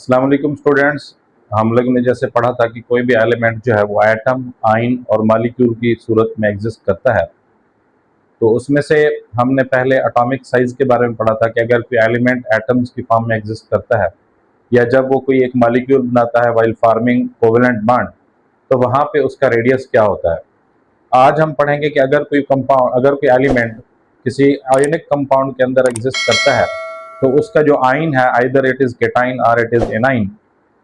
अस्सलाम वालेकुम स्टूडेंट्स। हम लोग ने जैसे पढ़ा था कि कोई भी एलिमेंट जो है वो एटम, आयन और मॉलिक्यूल की सूरत में एग्जिस्ट करता है। तो उसमें से हमने पहले एटॉमिक साइज के बारे में पढ़ा था कि अगर कोई एलिमेंट एटम्स की फॉर्म में एग्जिस्ट करता है या जब वो कोई एक मॉलिक्यूल बनाता है वाइल फार्मिंग कोवेलेंट बॉन्ड, तो वहाँ पे उसका रेडियस क्या होता है। आज हम पढ़ेंगे कि अगर कोई एलिमेंट किसी आयनिक कंपाउंड के अंदर एग्जिस्ट करता है तो उसका जो आयन है, आइदर इट इज केटाइन और इट इज एनाइन,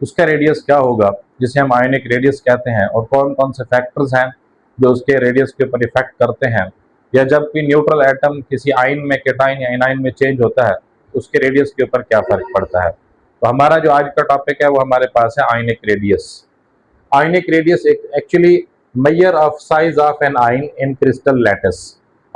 उसका रेडियस क्या होगा, जिसे हम आयनिक रेडियस कहते हैं, और कौन कौन से फैक्टर्स हैं जो उसके रेडियस के ऊपर इफेक्ट करते हैं। या जब कोई न्यूट्रल एटम किसी आयन में केटाइन या एनाइन में चेंज होता है उसके रेडियस के ऊपर क्या फर्क पड़ता है। तो हमारा जो आज का टॉपिक है वो हमारे पास है ionic radius. Ionic radius actually measure of size of an ion in crystal lattice.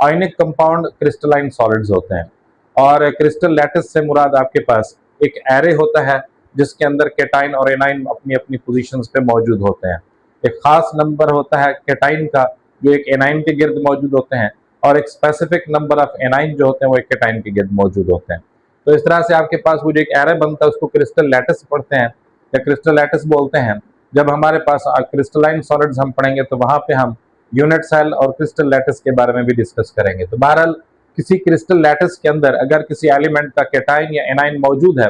Ionic compound crystalline solids होते हैं और क्रिस्टल लैटिस से मुराद आपके पास एक एरे होता है जिसके अंदर केटाइन और एनाइन अपनी अपनी पोजीशंस पे मौजूद होते हैं। एक खास नंबर होता है केटाइन का जो एक एनाइन के गिर्द मौजूद होते हैं, और एक स्पेसिफिक नंबर ऑफ एनाइन जो होते हैं वो एक केटाइन के गिर्द मौजूद होते हैं। तो इस तरह से आपके पास वो जो एक एरे बनता है उसको क्रिस्टल लैटिस पढ़ते हैं या क्रिस्टल लैटिस बोलते हैं। जब हमारे पास क्रिस्टलाइन सॉलिड्स हम पढ़ेंगे तो वहां पे हम यूनिट सेल और क्रिस्टल लैटिस के बारे में भी डिस्कस करेंगे। तो बहरहाल किसी क्रिस्टल लैटिस के अंदर अगर किसी एलिमेंट का केटाइन या एनाइन मौजूद है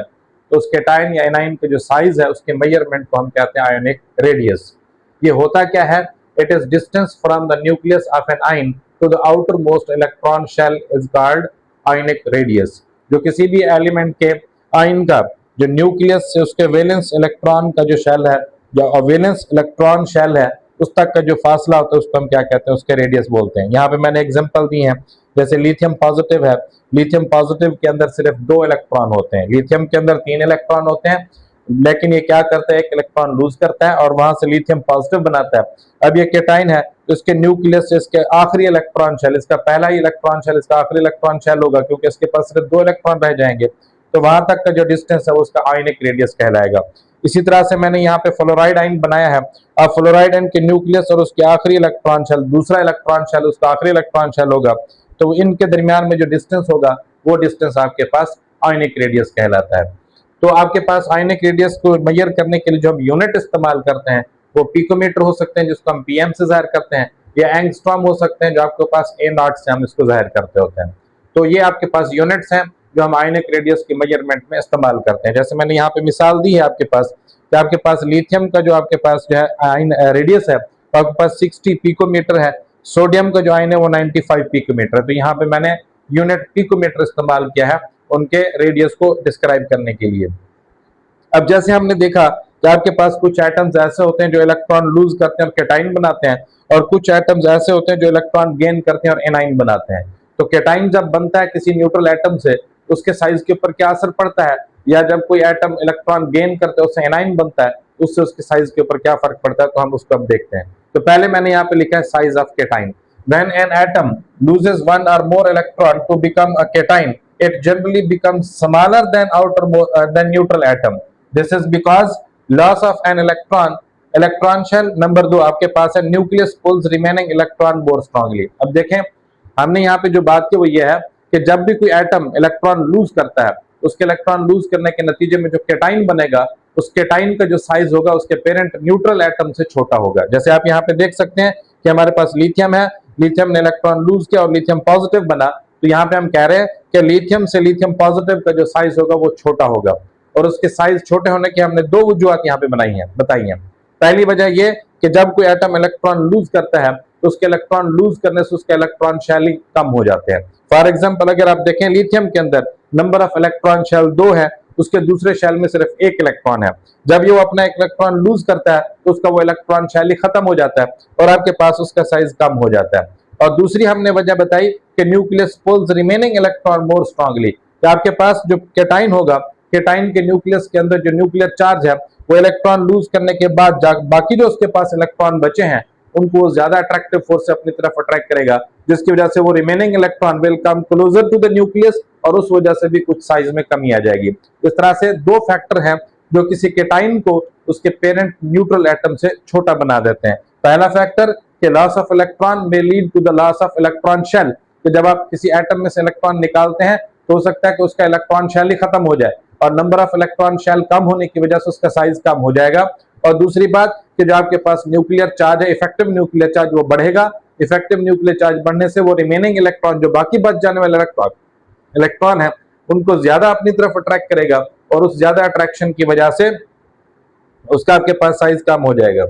तो उस केटाइन या एनाइन के जो साइज है उसके मेजरमेंट को हम कहते हैं आयोनिक रेडियस। ये होता क्या है? It is distance from the nucleus of an ion to the outer most electron shell is called ionic radius. जो किसी भी एलिमेंट के आयन का जो न्यूक्लियस से उसके वैलेंस इलेक्ट्रॉन का जो शेल है या वैलेंस इलेक्ट्रॉन शेल है उस तक का जो फासला होता है उसको हम क्या कहते हैं? उसके रेडियस बोलते हैं। यहाँ पे मैंने एग्जांपल दी है, जैसे लिथियम पॉजिटिव है। लिथियम पॉजिटिव के अंदर सिर्फ 2 इलेक्ट्रॉन होते हैं। लिथियम के अंदर 3 इलेक्ट्रॉन होते हैं, लेकिन ये क्या करता है? एक इलेक्ट्रॉन लूज करता है और वहां से लिथियम पॉजिटिव बनाता है। अब ये केटाइन है तो इसके न्यूक्लियस से इसके आखिरी इलेक्ट्रॉन शेल, इसका पहला ही इलेक्ट्रॉन शेल इसका आखिरी इलेक्ट्रॉन शेल होगा, क्योंकि इसके पास सिर्फ 2 इलेक्ट्रॉन रह जाएंगे। तो वहां तक का जो डिस्टेंस है वो उसका आयनिक रेडियस कहलाएगा। इसी तरह से मैंने यहाँ पे फ्लोराइड आयन बनाया है। अब फ्लोराइड आयन के न्यूक्लियस और उसके आखिरी इलेक्ट्रॉन शेल, दूसरा इलेक्ट्रॉन शेल उसका आखिरी इलेक्ट्रॉन शेल होगा, तो इनके दरमियान में जो डिस्टेंस होगा वो डिस्टेंस आपके पास आयनिक रेडियस कहलाता है। तो आपके पास आयनिक रेडियस को मेजर करने के लिए जो हम यूनिट इस्तेमाल करते हैं वो पिकोमीटर हो सकते हैं जिसको हम पीएम से जाहिर करते हैं, या एंगस्ट्रॉम हो सकते हैं जो आपके पास A0 से हम इसको जाहिर करते होते हैं। तो ये आपके पास यूनिट्स हैं जो हम आयनिक रेडियस की मेजरमेंट में इस्तेमाल करते हैं। जैसे मैंने यहाँ पे मिसाल दी है आपके पास कि आपके पास लिथियम का जो आपके पास जो है आयन रेडियस है तो आपके पास 60 पिकोमीटर है। सोडियम का जो आयन है वो 95 पिकोमीटर है। तो यहाँ पे मैंने यूनिट पिकोमीटर इस्तेमाल किया है उनके रेडियस को डिस्क्राइब करने के लिए। अब जैसे हमने देखा कि आपके पास कुछ एटम्स ऐसे होते हैं जो इलेक्ट्रॉन लूज करते हैं और केटाइन बनाते हैं, और कुछ एटम्स ऐसे होते हैं जो इलेक्ट्रॉन गेन करते हैं और एनाइन बनाते हैं। तो केटाइन जब बनता है किसी न्यूट्रल एटम से उसके साइज के ऊपर क्या असर पड़ता है, या जब कोई एटम इलेक्ट्रॉन गेन करते हैं उससे एनाइन बनता है उससे उसके साइज के ऊपर क्या फर्क पड़ता है, तो हम उसको अब देखते हैं। तो पहले मैंने यहाँ पे लिखा है size of cation. When an atom loses one or more electron to become a cation, it generally becomes smaller than neutral atom. This is because loss of an electron shell. Number 2 आपके पास है nucleus pulls remaining electron more strongly. अब देखें हमने यहाँ पे जो बात की वो ये है कि जब भी कोई एटम इलेक्ट्रॉन लूज करता है उसके इलेक्ट्रॉन लूज करने के नतीजे में जो केटाइन बनेगा उस केटाइन का जो साइज होगा उसके पेरेंट न्यूट्रल एटम से छोटा होगा। जैसे आप यहाँ पे देख सकते हैं कि हमारे पास लिथियम है, लिथियम ने इलेक्ट्रॉन लूज किया और लिथियम पॉजिटिव बना, तो यहाँ पे हम कह रहे हैं कि लिथियम से लिथियम पॉजिटिव का जो साइज होगा वो छोटा होगा। और उसके साइज छोटे होने की हमने 2 वजूहत यहाँ पे बताई हैं। पहली वजह ये कि जब कोई एटम इलेक्ट्रॉन लूज करता है तो उसके इलेक्ट्रॉन लूज करने से उसके इलेक्ट्रॉन शेल कम हो जाते हैं। फॉर एग्जाम्पल अगर आप देखें लिथियम के अंदर नंबर ऑफ इलेक्ट्रॉन शेल 2 है, उसके दूसरे शेल में सिर्फ 1 इलेक्ट्रॉन है। जब ये वो अपना एक इलेक्ट्रॉन लूज करता है तो उसका वो इलेक्ट्रॉन शेल ही खत्म हो जाता है और आपके पास उसका साइज कम हो जाता है। और दूसरी हमने वजह बताई कि nucleus pulls remaining electron more strongly, कि आपके पास जो केटाइन होगा, केटाइन के न्यूक्लियस के अंदर जो न्यूक्लियर चार्ज है वो इलेक्ट्रॉन लूज करने के बाद बाकी जो उसके पास इलेक्ट्रॉन बचे हैं उनको वो ज्यादा अट्रैक्टिव फोर्स से अपनी तरफ अट्रैक्ट करेगा, जिसकी वजह से वो remaining electron will come closer to the nucleus और उस वजह से भी कुछ साइज में कमी आ जाएगी। इस तरह से 2 फैक्टर हैं जो किसी केटाइन को उसके पेरेंट न्यूट्रल एटम से छोटा बना देते हैं। पहला फैक्टर कि loss of electron may lead to the loss of electron shell, कि जब आप किसी एटम में से इलेक्ट्रॉन निकालते हैं तो हो सकता है कि उसका इलेक्ट्रॉन शेल ही खत्म हो जाए और number of electron shall come होने की वजह से उसका साइज कम हो जाएगा। और दूसरी बात कि जो आपके पास न्यूक्लियर चार्ज है, इफेक्टिव न्यूक्लियर चार्ज, वो बढ़ेगा। इफेक्टिव न्यूक्लियर चार्ज बढ़ने से वो रिमेनिंग इलेक्ट्रॉन, जो बाकी बच जाने वाले इलेक्ट्रॉन है, उनको ज्यादा अपनी तरफ अट्रैक्ट करेगा और उस ज्यादा अट्रैक्शन की वजह से उसका आपके पास साइज कम हो जाएगा।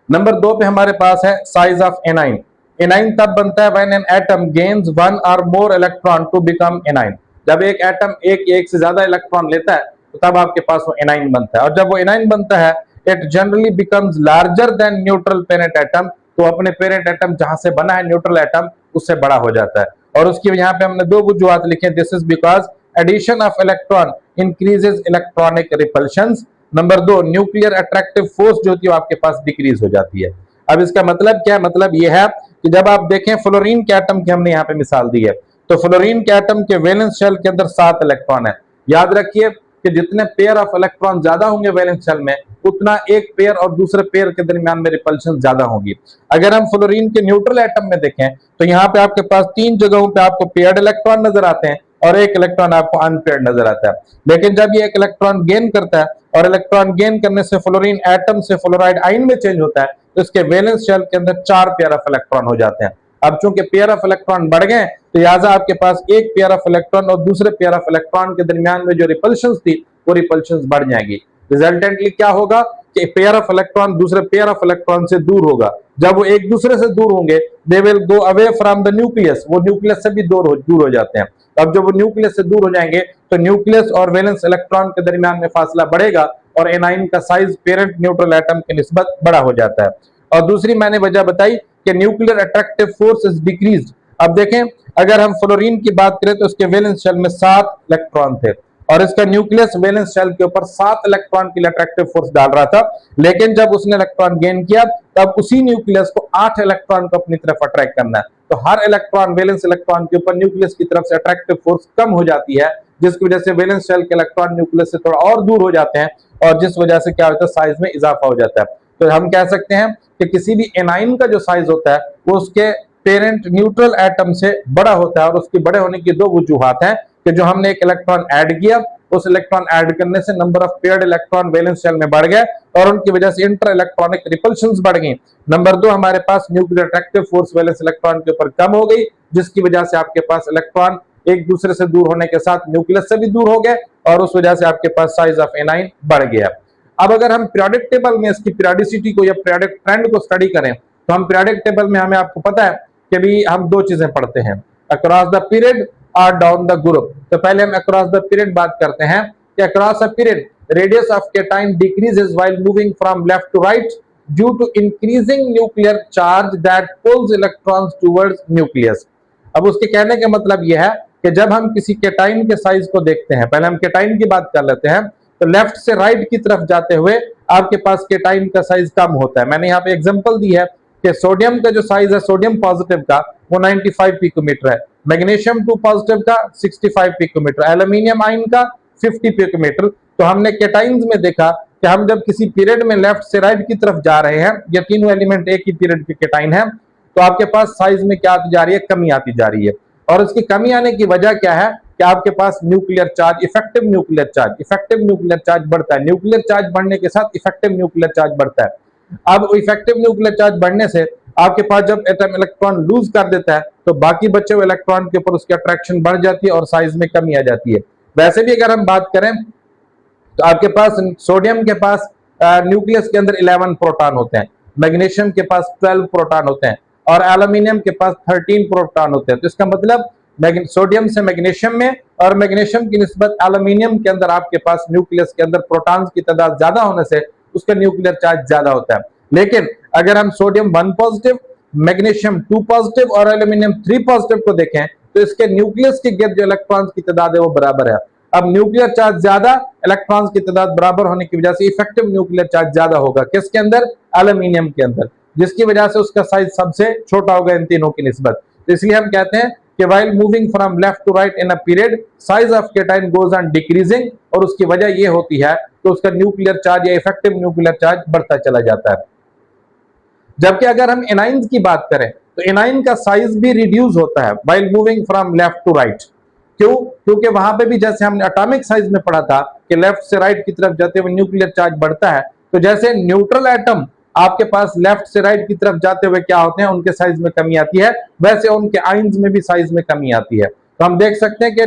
नंबर 2 पे हमारे पास है साइज ऑफ एनाइन। एनाइन तब बनता है when an atom gains one or more electron to become anion. जब एक एटम एक से ज्यादा इलेक्ट्रॉन लेता है तो तब आपके पास वो एनाइन बनता है। और जब वो एनाइन बनता है, it generally becomes larger than neutral parent atom. तो अपने पेरेंट एटम जहां से बना है न्यूट्रल एटम, उससे बड़ा हो जाता है। और उसकी यहाँ पे हमने 2 वजूहात लिखे। This is because addition of electron increases electronic repulsions. Number 2, nuclear attractive force जो होती है आपके पास डिक्रीज हो जाती है। अब इसका मतलब क्या है? मतलब यह है कि जब आप देखें फ्लोरीन के एटम की हमने यहाँ पे मिसाल दी है, तो फ्लोरीन के एटम के वैलेंस शेल के अंदर 7 इलेक्ट्रॉन है। याद रखिए कि जितने पेयर ऑफ इलेक्ट्रॉन ज्यादा होंगे वैलेंस शेल में, उतना एक पेयर और दूसरे पेयर के दरमियान में रिपल्शन ज्यादा होगी। अगर हम फ्लोरीन के न्यूट्रल एटम में देखें तो यहाँ पे आपके पास 3 जगहों पे आपको पेयर्ड इलेक्ट्रॉन नजर आते हैं और एक इलेक्ट्रॉन आपको अनपेयर्ड नजर आता है। लेकिन जब ये एक इलेक्ट्रॉन गेन करता है और इलेक्ट्रॉन गेन करने से फ्लोरीन एटम से फ्लोराइड आयन में चेंज होता है, तो इसके वैलेंस शेल के अंदर 4 पेयर ऑफ इलेक्ट्रॉन हो जाते हैं। अब चूंकि पेयर ऑफ इलेक्ट्रॉन बढ़ गए, तो लिहाजा आपके पास एक पेयर ऑफ इलेक्ट्रॉन और दूसरे पेयर ऑफ इलेक्ट्रॉन के दरमियान में जो रिपल्शंस थी, वो रिपल्शंस बढ़ जाएंगी। रिजल्टेंटली क्या होगा कि पेयर ऑफ इलेक्ट्रॉन दूसरे पेयर ऑफ इलेक्ट्रॉन से दूर होगा। जब वो एक दूसरे से दूर होंगे, they will go away from the nucleus. वो न्यूक्लियस से भी दूर हो जाते हैं। अब जब वो न्यूक्लियस से दूर हो जाएंगे, तो न्यूक्लियस और वैलेंस इलेक्ट्रॉन के दरमियान में फासला बढ़ेगा और एनाइन का साइज पेरेंट न्यूट्रल एटम के निस्बत बड़ा हो जाता है। और दूसरी मैंने वजह बताई कि nuclear attractive force is decreased. अब देखें, अगर हम फ्लोरीन की बात करें तो उसके वैलेंस शेल में 7 इलेक्ट्रॉन थे और इसका न्यूक्लियस वैलेंस शेल के ऊपर 7 इलेक्ट्रॉन की अट्रैक्टिव फोर्स डाल रहा था। लेकिन जब उसने इलेक्ट्रॉन गेन किया, तब उसी न्यूक्लियस को 8 इलेक्ट्रॉन को अपनी तरफ अट्रैक्ट करना है। तो हर इलेक्ट्रॉन वैलेंस इलेक्ट्रॉन के ऊपर न्यूक्लियस की तरफ से अट्रैक्टिव फोर्स कम हो जाती है, जिसकी वजह से वैलेंस शेल के इलेक्ट्रॉन न्यूक्लियस से थोड़ा और दूर हो जाते हैं और जिस वजह से क्या होता है, साइज में इजाफा हो जाता है। तो हम कह सकते हैं कि किसी भी एनाइन का जो साइज होता है वो उसके पेरेंट न्यूट्रल एटम से बड़ा होता है। और उसकी बड़े होने की 2 वजूहात हैं कि जो हमने एक इलेक्ट्रॉन ऐड किया, उस इलेक्ट्रॉन ऐड करने से number of paired electron valence shell में बढ़ गए और उनकी वजह से इंटर इलेक्ट्रॉनिक रिपल्शंस बढ़ गई। नंबर 2, हमारे पास nuclear attractive force valence electron के ऊपर कम हो गई, जिसकी वजह से आपके पास इलेक्ट्रॉन एक दूसरे से दूर होने के साथ न्यूक्लियस से भी दूर हो गए और उस वजह से आपके पास साइज ऑफ एनाइन बढ़ गया। अब अगर हम पीरियोडिक टेबल में इसकी पीरियोडिसिटी को या पीरियोडिक ट्रेंड को स्टडी करें, तो हम पीरियोडिक टेबल में हमें आपको पता है कि भी हम 2 चीजें पढ़ते हैं, अक्रॉस द पीरियड और डाउन द ग्रुप। तो पहले हम अक्रॉस द पीरियड बात करते हैं कि across a period radius of cation decreases while moving from left to right due to increasing nuclear charge that pulls electrons towards nucleus. अब उसके कहने का मतलब यह है कि जब हम किसी केटाइन के साइज को देखते हैं, पहले हम केटाइन की बात कर लेते हैं, तो लेफ्ट से राइट की तरफ जाते हुए आपके पास केटाइन का साइज कम होता है। मैंने यहाँ पे एग्जांपल दी है कि सोडियम का जो साइज है सोडियम पॉजिटिव का, वो 95 पिकोमीटर है, मैग्नीशियम 2 पॉजिटिव का 65 पिकोमीटर, एल्यूमिनियम आयन का 50 पिकोमीटर। तो हमने केटाइन्स में देखा कि हम जब किसी पीरियड में लेफ्ट से राइट की तरफ जा रहे हैं, ये तीनों एलिमेंट एक ही पीरियड के केटाइन है, तो आपके पास साइज में क्या आती जा रही है, कमी आती जा रही है। और इसकी कमी आने की वजह क्या है कि आपके पास nuclear charge, effective nuclear charge बढ़ता है। न्यूक्लियर चार्ज बढ़ने के साथ इफेक्टिव न्यूक्लियर चार्ज बढ़ता है। अब इफेक्टिव न्यूक्लियर चार्ज बढ़ने से आपके पास जब एटम इलेक्ट्रॉन लूज कर देता है, तो बाकी बचे हुए इलेक्ट्रॉन के ऊपर उसकी अट्रैक्शन बढ़ जाती है और साइज में कमी आ जाती है। वैसे भी अगर हम बात करें तो आपके पास सोडियम के पास न्यूक्लियस के अंदर 11 प्रोटॉन होते हैं, मैग्नीशियम के पास 12 प्रोटॉन होते हैं और एल्यूमिनियम के पास 13 प्रोटॉन होते हैं। तो इसका मतलब सोडियम से मैग्नीशियम में और मैग्नीशियम की निस्बत एल्यूमिनियम के अंदर आपके पास न्यूक्लियस के अंदर प्रोटॉन्स की तादाद ज्यादा होने से उसका न्यूक्लियर चार्ज ज्यादा होता है। लेकिन अगर हम सोडियम 1 पॉजिटिव, मैग्नीशियम 2 पॉजिटिव और एल्यूमिनियम 3 पॉजिटिव को देखें, तो इसके न्यूक्लियस के गिर्द जो इलेक्ट्रॉन्स की तादाद है वो बराबर है। अब न्यूक्लियर चार्ज ज्यादा, इलेक्ट्रॉन्स की तादाद बराबर होने की वजह से इफेक्टिव न्यूक्लियर चार्ज ज्यादा होगा। किसके अंदर? एल्यूमिनियम के अंदर, जिसकी वजह से उसका साइज सबसे छोटा होगा इन तीनों की निस्बत। तो इसलिए हम कहते हैं कि while moving from left to right in a period, size of cation goes on decreasing, और उसकी वजह ये होती है कि उसका न्यूक्लियर चार्ज या इफेक्टिव न्यूक्लियर चार्ज बढ़ता चला जाता है। जबकि अगर हम एनाइंस की बात करें तो एनाइन का साइज भी रिड्यूस होता है while moving from left to right। क्यों? क्योंकि वहां पे भी जैसे हमने एटॉमिक साइज में पढ़ा था कि लेफ्ट से राइट की तरफ जाते हुए न्यूक्लियर चार्ज बढ़ता है, तो जैसे न्यूट्रल एटम आपके पास लेफ्ट से राइट की तरफ जाते हुए क्या होते हैं, उनके साइज में कमी आती है, वैसे उनके आयंस में भी साइज में कमी आती है। तो हम देख सकते हैं कि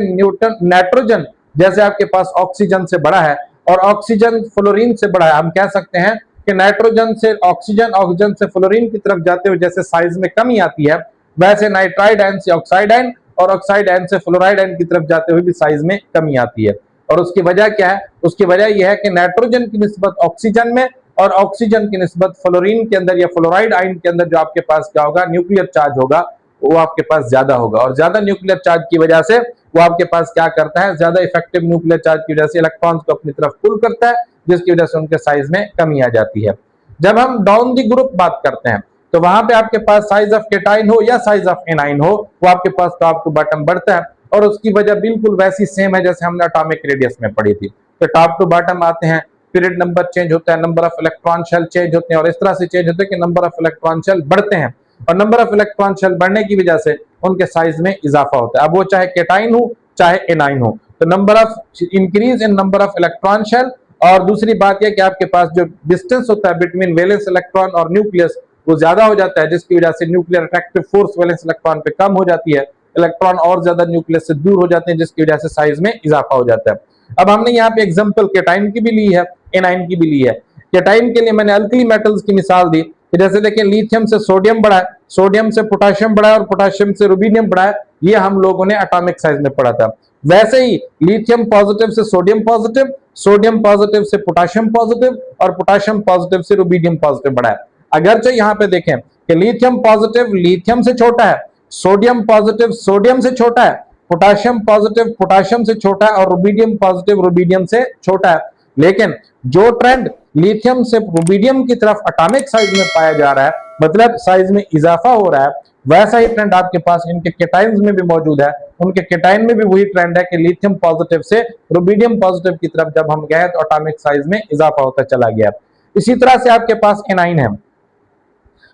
नाइट्रोजन जैसे आपके पास ऑक्सीजन से बड़ा है और ऑक्सीजन फ्लोरीन से बड़ा है, हम कह सकते हैं कि नाइट्रोजन से ऑक्सीजन, ऑक्सीजन से फ्लोरीन की तरफ जाते हुए जैसे साइज में कमी आती है, वैसे नाइट्राइड आयन से ऑक्साइड आयन और ऑक्साइड आयन से फ्लोराइड आयन की तरफ जाते हुए भी साइज में कमी आती है। और उसकी वजह क्या है? उसकी वजह यह है कि नाइट्रोजन की निस्बत ऑक्सीजन में और ऑक्सीजन की निस्बत फ्लोरीन के अंदर या फ्लोराइड आयन के अंदर जो आपके पास क्या होगा, न्यूक्लियर चार्ज होगा, वो आपके पास ज्यादा होगा। और ज्यादा न्यूक्लियर चार्ज की वजह से वो आपके पास क्या करता है, ज्यादा इफेक्टिव न्यूक्लियर चार्ज की वजह से इलेक्ट्रॉन्स को अपनी तरफ पुल करता है, जिसकी वजह से उनके साइज में कमी आ जाती है। जब हम डाउन दी ग्रुप बात करते हैं तो वहां पे आपके पास साइज ऑफ केटाइन हो या साइज ऑफ एनाइन हो, वो आपके पास टॉप टू बॉटम बढ़ता है। और उसकी वजह बिल्कुल वैसी सेम है जैसे हमने एटॉमिक रेडियस में पढ़ी थी। तो टॉप टू बॉटम आते हैं, पीरियड नंबर चेंज होता है, number of electron shall change होते हैं और इस तरह से चेंज होते हैं कि नंबर ऑफ इलेक्ट्रॉन शेल बढ़ते हैं और नंबर ऑफ इलेक्ट्रॉन शेल बढ़ने की वजह से उनके साइज में इजाफा होता है। अब वो चाहे केटाइन हो चाहे एनाइन हो, तो number of increase in number of electron shell. और दूसरी बात यह कि आपके पास जो डिस्टेंस होता है बिटवीन वैलेंस इलेक्ट्रॉन और न्यूक्लियस वो ज्यादा हो जाता है, जिसकी वजह से nuclear attractive force valence electron पे कम हो जाती है, इलेक्ट्रॉन और ज्यादा न्यूक्लियस से दूर हो जाते हैं, जिसकी वजह से साइज में इजाफा हो जाता है। अब हमने यहाँ पे एग्जांपल केटाइन की भी ली है, एनाइन की भी ली है। केटाइन के लिए मैंने अल्कली मेटल्स की मिसाल दी कि जैसे देखें लिथियम से सोडियम बढ़ा है, सोडियम से पोटाशियम बढ़ा है और पोटाशियम से रुबिडियम बढ़ा है, ये हम लोगों ने एटॉमिक साइज में पढ़ा था। वैसे ही लिथियम पॉजिटिव से सोडियम पॉजिटिव, सोडियम पॉजिटिव से पोटाशियम पॉजिटिव और पोटाशियम पॉजिटिव से रुबिडियम पॉजिटिव बढ़ा है। अगरचे यहाँ पे देखें कि लिथियम पॉजिटिव लिथियम से छोटा है, सोडियम पॉजिटिव सोडियम से छोटा है, पोटाशियम पॉजिटिव पोटाशियम से छोटा है और रुबिडियम पॉजिटिव रुबिडियम से छोटा है। लेकिन जो ट्रेंड लिथियम से रुबिडियम की तरफ एटॉमिक साइज में पाया जा रहा है, मतलब साइज में इजाफा हो रहा है, वैसा ही ट्रेंड आपके पास इनके केटाइन्स में भी मौजूद है। उनके केटाइन में भी वही ट्रेंड है कि लिथियम पॉजिटिव से रुबिडियम पॉजिटिव की तरफ जब हम गए तो एटॉमिक साइज में इजाफा होता चला गया। इसी तरह से आपके पास एनाइन है,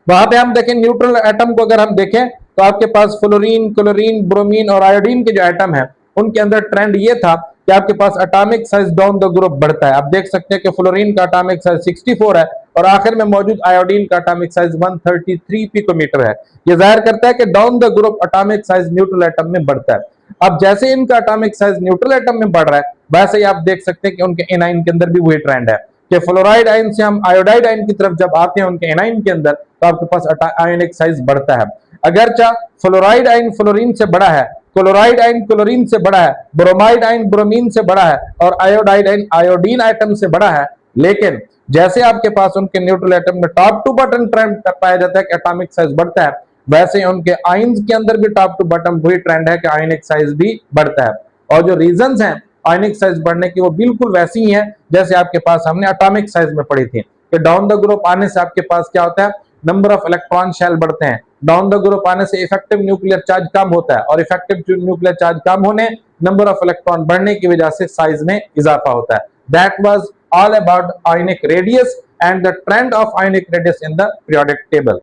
वहां पे हम देखें न्यूट्रल एटम को अगर हम देखें तो आपके पास फ्लोरीन, क्लोरीन, ब्रोमीन और आयोडीन के जो एटम है उनके अंदर ट्रेंड ये था कि आपके पास atomic size down the group बढ़ता है। आप देख सकते हैं कि फ्लोरीन का एटॉमिक साइज 64 है और आखिर में मौजूद आयोडीन का एटॉमिक साइज 133 पिकोमीटर है। ये जाहिर करता है कि down the group atomic size neutral atom में बढ़ता है। अब जैसे इनका एटॉमिक साइज न्यूट्रल एटम में बढ़ रहा है, वैसे ही आप देख सकते हैं कि उनके एनाइन के अंदर भी वही ट्रेंड है कि फ्लोराइड आयन से हम आयोडाइड आयन की तरफ जब आते हैं उनके एनाइन के अंदर, तो आपके पास आयोनिक साइज बढ़ता है। अगरचा फ्लोराइड आयन फ्लोरीन से बड़ा है, क्लोराइड आयन क्लोरीन से बड़ा है, ब्रोमाइड आयन ब्रोमीन से बड़ा है और आयोडाइड आयन आयोडीन आइटम से बड़ा है, लेकिन जैसे आपके पास उनके न्यूट्रल एटम में टॉप टू बॉटम ट्रेंड पाया जाता है कि एटॉमिक साइज बढ़ता है, वैसे ही उनके आयंस के अंदर भी टॉप टू बॉटम वही ट्रेंड है कि आयोनिक साइज भी बढ़ता है। और जो रीजंस हैं आयोनिक साइज बढ़ने की वो बिल्कुल वैसी ही है जैसे आपके पास हमने एटॉमिक साइज में पढ़ी थी कि डाउन द ग्रुप आने से आपके पास क्या होता है, नंबर ऑफ इलेक्ट्रॉन शेल बढ़ते हैं। डाउन द ग्रुप आने से इफेक्टिव न्यूक्लियर चार्ज कम होता है और इफेक्टिव न्यूक्लियर चार्ज कम होने, नंबर ऑफ इलेक्ट्रॉन बढ़ने की वजह से साइज में इजाफा होता है। That was all about ionic radius and the trend of ionic radius in the periodic table.